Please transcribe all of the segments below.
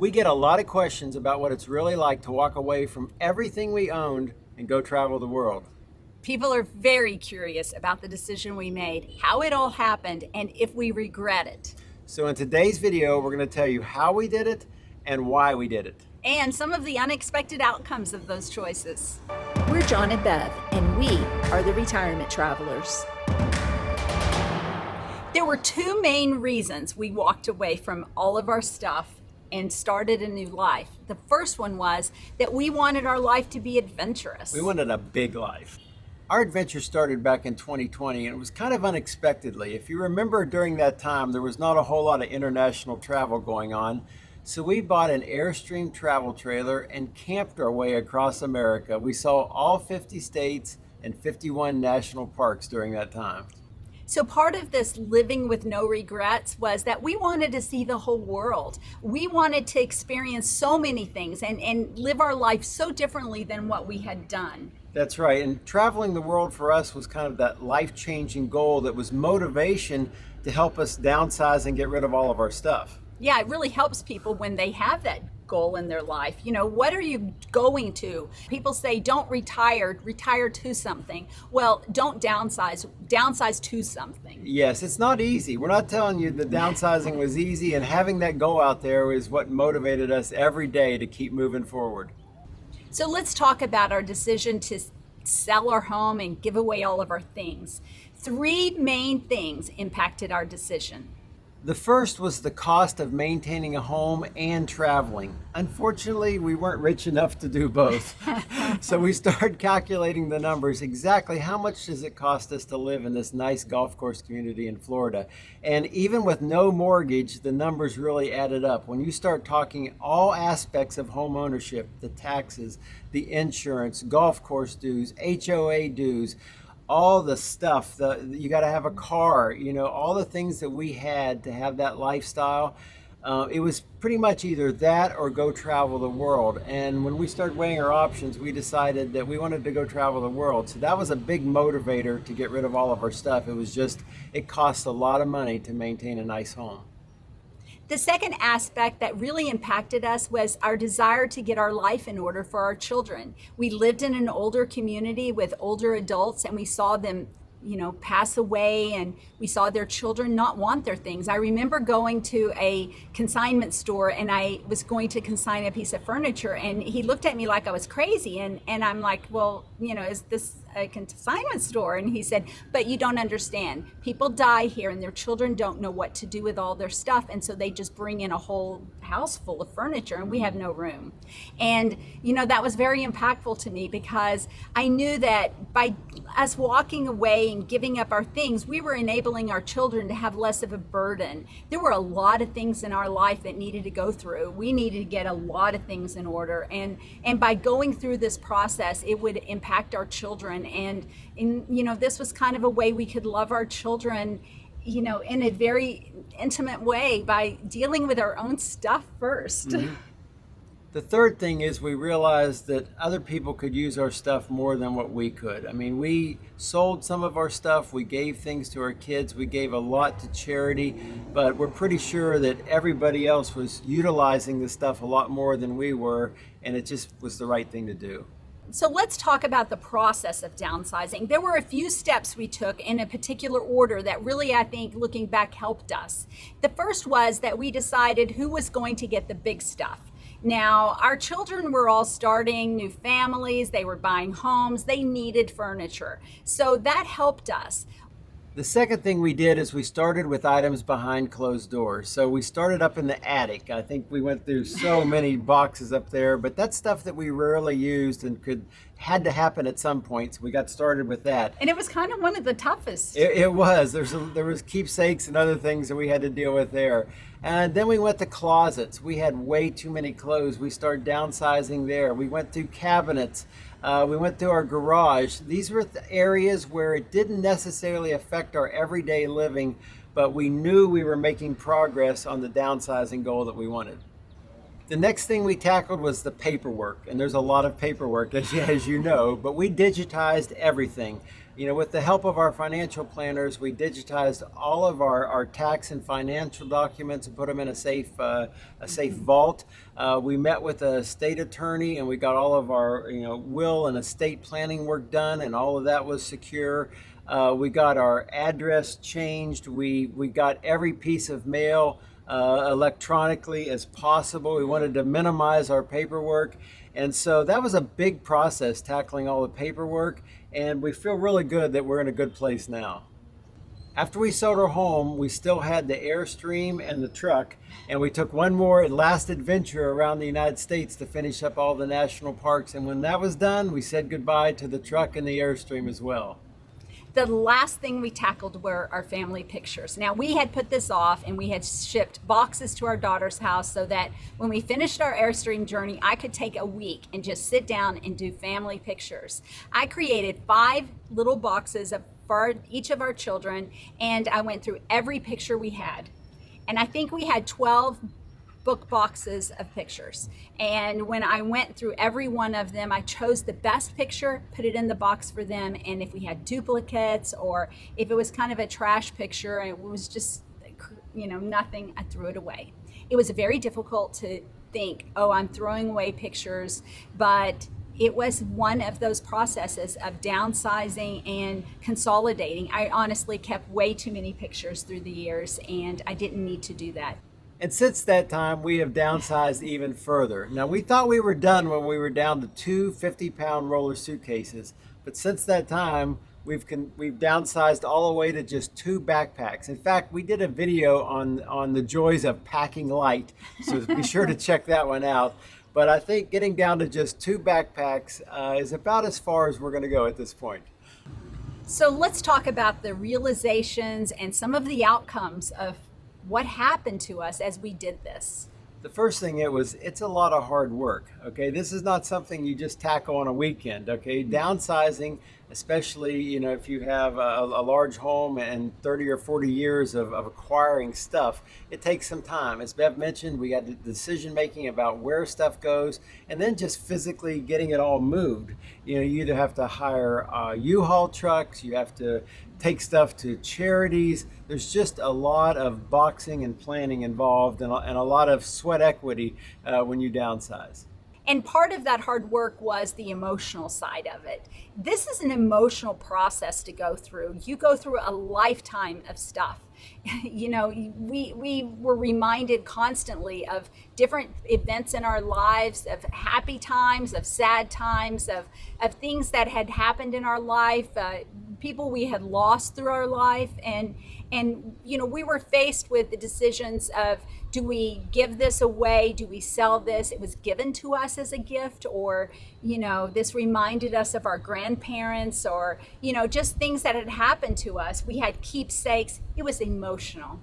We get a lot of questions about what it's really like to walk away from everything we owned and go travel the world. People are very curious about the decision we made, how it all happened, and if we regret it. So in today's video, we're going to tell you how we did it and why we did it. And some of the unexpected outcomes of those choices. We're John and Bev, and we are the Retirement Travelers. There were two main reasons we walked away from all of our stuff and started a new life. The first one was that we wanted our life to be adventurous. We wanted a big life. Our adventure started back in 2020, and it was kind of unexpectedly. If you remember, during that time, there was not a whole lot of international travel going on. So we bought an Airstream travel trailer and camped our way across America. We saw all 50 states and 51 national parks during that time. So part of this living with no regrets was that we wanted to see the whole world. We wanted to experience so many things and live our life so differently than what we had done. That's right. And traveling the world for us was kind of that life-changing goal that was motivation to help us downsize and get rid of all of our stuff. Yeah, it really helps people when they have that goal in their life. You know, what are you going to? People say don't retire to something. Well, don't downsize to something. Yes, it's not easy. We're not telling you that downsizing was easy, and having that goal out there is what motivated us every day to keep moving forward. So let's talk about our decision to sell our home and give away all of our things. Three main things impacted our decision. The first was the cost of maintaining a home and traveling. Unfortunately, we weren't rich enough to do both. So we started calculating the numbers. Exactly how much does it cost us to live in this nice golf course community in Florida? And even with no mortgage, the numbers really added up. When you start talking all aspects of home ownership, the taxes, the insurance, golf course dues, HOA dues, all the stuff, you got to have a car, you know, all the things that we had to have that lifestyle. It was pretty much either that or go travel the world. And when we started weighing our options, we decided that we wanted to go travel the world. So that was a big motivator to get rid of all of our stuff. It was just, it costs a lot of money to maintain a nice home. The second aspect that really impacted us was our desire to get our life in order for our children. We lived in an older community with older adults, and we saw them, you know, pass away, and we saw their children not want their things. I remember going to a consignment store, and I was going to consign a piece of furniture, and he looked at me like I was crazy, and I'm like, well, you know, is this a consignment store? And he said, but you don't understand. People die here and their children don't know what to do with all their stuff, and so they just bring in a whole house full of furniture, and we have no room. And you know, that was very impactful to me, because I knew that by us walking away and giving up our things, we were enabling our children to have less of a burden. There were a lot of things in our life that needed to go through. We needed to get a lot of things in order, and by going through this process, it would impact our children. And you know, this was kind of a way we could love our children, you know, in a very intimate way by dealing with our own stuff first. Mm-hmm. The third thing is we realized that other people could use our stuff more than what we could. I mean, we sold some of our stuff, we gave things to our kids, we gave a lot to charity, but we're pretty sure that everybody else was utilizing the stuff a lot more than we were, and it just was the right thing to do. So let's talk about the process of downsizing. There were a few steps we took in a particular order that really, I think, looking back, helped us. The first was that we decided who was going to get the big stuff. Now, our children were all starting new families, they were buying homes, they needed furniture. So that helped us. The second thing we did is we started with items behind closed doors. So we started up in the attic. I think we went through so many boxes up there, but that's stuff that we rarely used and had to happen at some point. So we got started with that. And it was kind of one of the toughest. It was. There was keepsakes and other things that we had to deal with there. And then we went to closets. We had way too many clothes. We started downsizing there. We went through cabinets. We went through our garage. These were the areas where it didn't necessarily affect our everyday living, but we knew we were making progress on the downsizing goal that we wanted. The next thing we tackled was the paperwork, and there's a lot of paperwork, as you know, but we digitized everything. With the help of our financial planners, we digitized all of our tax and financial documents and put them in a safe vault. We met with a state attorney, and we got all of our will and estate planning work done, and all of that was secure. We got our address changed. We got every piece of mail electronically as possible. We wanted to minimize our paperwork. And so that was a big process, tackling all the paperwork. And we feel really good that we're in a good place now. After we sold our home, we still had the Airstream and the truck. And we took one more last adventure around the United States to finish up all the national parks. And when that was done, we said goodbye to the truck and the Airstream as well. The last thing we tackled were our family pictures. Now, we had put this off and we had shipped boxes to our daughter's house so that when we finished our Airstream journey, I could take a week and just sit down and do family pictures. I created 5 little boxes for each of our children, and I went through every picture we had. And I think we had 12 book boxes of pictures. And when I went through every one of them, I chose the best picture, put it in the box for them. And if we had duplicates, or if it was kind of a trash picture and it was just, nothing, I threw it away. It was very difficult to think, oh, I'm throwing away pictures, but it was one of those processes of downsizing and consolidating. I honestly kept way too many pictures through the years, and I didn't need to do that. And since that time, we have downsized even further. Now, we thought we were done when we were down to 2 50-pound roller suitcases. But since that time, we've downsized all the way to just 2 backpacks. In fact, we did a video on the joys of packing light. So be sure to check that one out. But I think getting down to just 2 backpacks is about as far as we're going to go at this point. So let's talk about the realizations and some of the outcomes of what happened to us as we did this. The first thing it's a lot of hard work. Okay, this is not something you just tackle on a weekend. Okay, downsizing, especially if you have a large home and 30 or 40 years of acquiring stuff, it takes some time. As Bev mentioned, we got the decision making about where stuff goes, and then just physically getting it all moved. You either have to hire U-Haul trucks, you have to take stuff to charities. There's just a lot of boxing and planning involved, and a lot of sweat equity when you downsize. And part of that hard work was the emotional side of it. This is an emotional process to go through. You go through a lifetime of stuff. We were reminded constantly of different events in our lives, of happy times, of sad times, of things that had happened in our life, people we had lost through our life. And we were faced with the decisions of, do we give this away? Do we sell this? It was given to us as a gift, or, this reminded us of our grandparents, or, just things that had happened to us. We had keepsakes. It was emotional.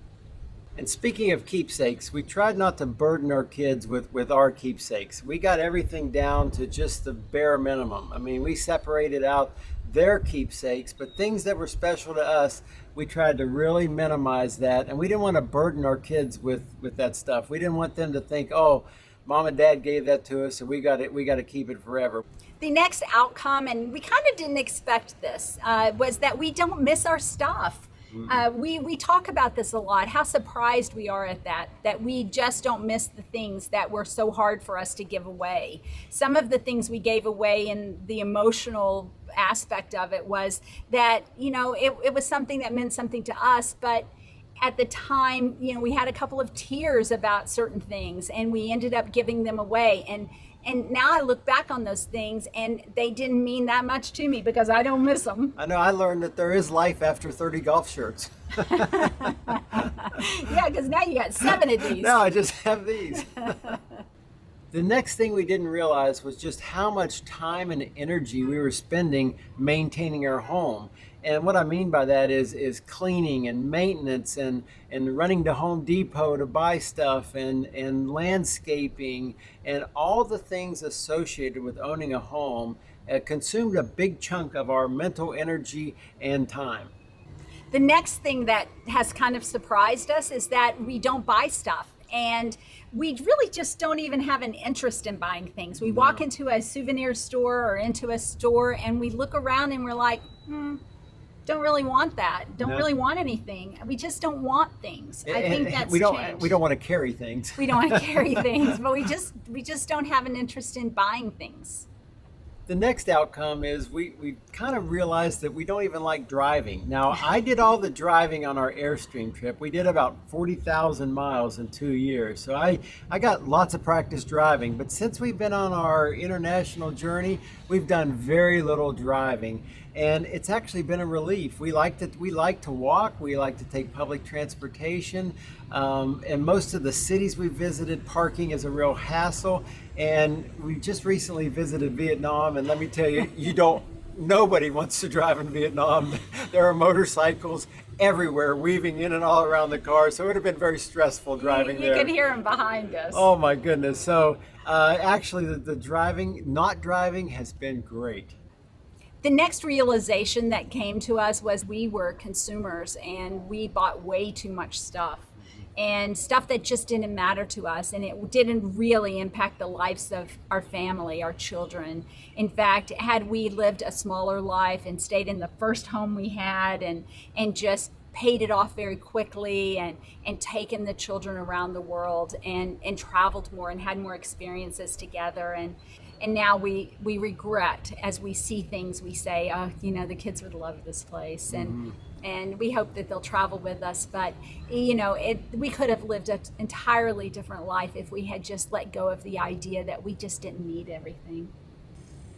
And speaking of keepsakes, we tried not to burden our kids with our keepsakes. We got everything down to just the bare minimum. I mean, we separated out their keepsakes, but things that were special to us, we tried to really minimize that. And we didn't want to burden our kids with that stuff. We didn't want them to think, oh, Mom and Dad gave that to us, so we got to keep it forever. The next outcome, and we kind of didn't expect this, was that we don't miss our stuff. We talk about this a lot, how surprised we are at that we just don't miss the things that were so hard for us to give away. Some of the things we gave away in the emotional aspect of it was that, it was something that meant something to us, but at the time, we had a couple of tears about certain things, and we ended up giving them away. And now I look back on those things, and they didn't mean that much to me because I don't miss them. I know, I learned that there is life after 30 golf shirts. Yeah, because now you got 7 of these. No, I just have these. The next thing we didn't realize was just how much time and energy we were spending maintaining our home. And what I mean by that is cleaning and maintenance and running to Home Depot to buy stuff and landscaping and all the things associated with owning a home consumed a big chunk of our mental energy and time. The next thing that has kind of surprised us is that we don't buy stuff And we really just don't even have an interest in buying things. We walk into a souvenir store or into a store and we look around and we're like, don't really want that. Don't really want anything. We just don't want things. I think that's changed. We don't want to carry things. We don't want to carry things, but we just don't have an interest in buying things. The next outcome is we kind of realized that we don't even like driving. Now, I did all the driving on our Airstream trip. We did about 40,000 miles in 2 years. So I got lots of practice driving. But since we've been on our international journey, we've done very little driving. And it's actually been a relief. We like to walk. We like to take public transportation. And most of the cities we visited, parking is a real hassle. And we just recently visited Vietnam, and let me tell you, nobody wants to drive in Vietnam. There are motorcycles everywhere, weaving in and all around the car. So it would have been very stressful driving there. You can hear them behind us. Oh my goodness. So actually the not driving has been great. The next realization that came to us was we were consumers and we bought way too much stuff. And stuff that just didn't matter to us, and it didn't really impact the lives of our family, our children. In fact, had we lived a smaller life and stayed in the first home we had and just paid it off very quickly and taken the children around the world and traveled more and had more experiences together, and now we regret as we see things, we say, oh, the kids would love this place, and we hope that they'll travel with us. But we could have lived an entirely different life if we had just let go of the idea that we just didn't need everything.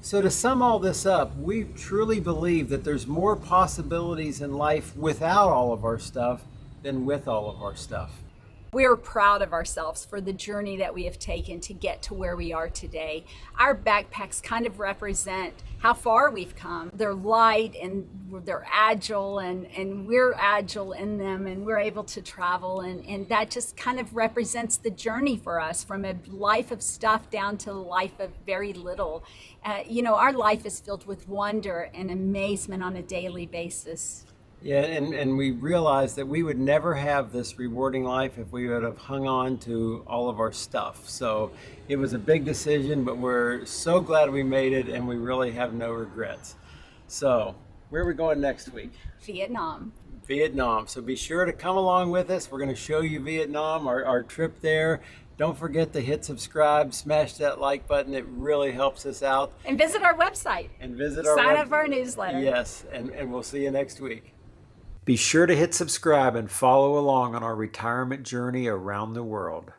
So to sum all this up, we truly believe that there's more possibilities in life without all of our stuff than with all of our stuff. We're proud of ourselves for the journey that we have taken to get to where we are today. Our backpacks kind of represent how far we've come. They're light and they're agile, and we're agile in them, and we're able to travel, and that just kind of represents the journey for us, from a life of stuff down to a life of very little. Our life is filled with wonder and amazement on a daily basis. Yeah, and we realized that we would never have this rewarding life if we would have hung on to all of our stuff. So it was a big decision, but we're so glad we made it, and we really have no regrets. So where are we going next week? Vietnam. So be sure to come along with us. We're going to show you Vietnam, our trip there. Don't forget to hit subscribe, smash that like button. It really helps us out. And visit our website. Sign up for our newsletter. Yes, and we'll see you next week. Be sure to hit subscribe and follow along on our retirement journey around the world.